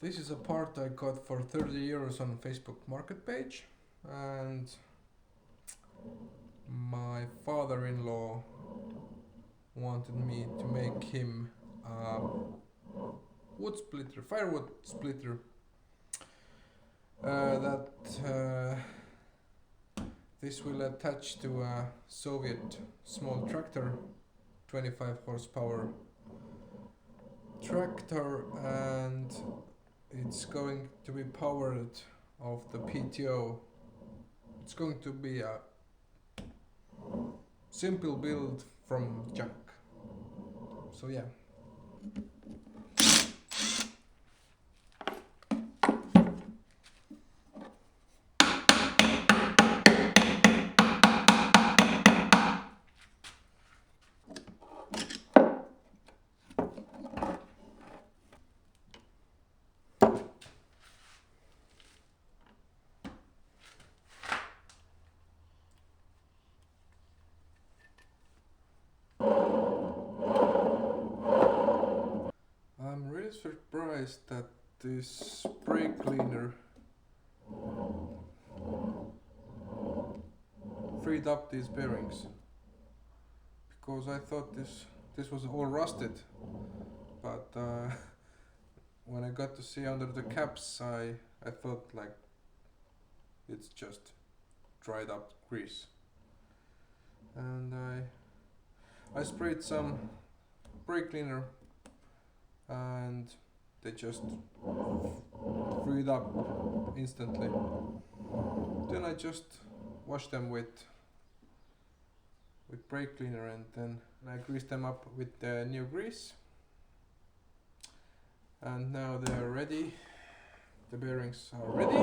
This is a part I got for 30 euros on Facebook Market page, and my father-in-law wanted me to make him a firewood splitter that this will attach to a Soviet small tractor, 25 horsepower tractor, and it's going to be powered off the PTO. It's going to be a simple build from junk. So yeah. I'm really surprised that this brake cleaner freed up these bearings, because I thought this was all rusted, but when I got to see under the caps, I thought like it's just dried up grease, and I sprayed some brake cleaner and they just freed up instantly. Then I just washed them with brake cleaner, and then I greased them up with the new grease, and now they are ready. The bearings are ready,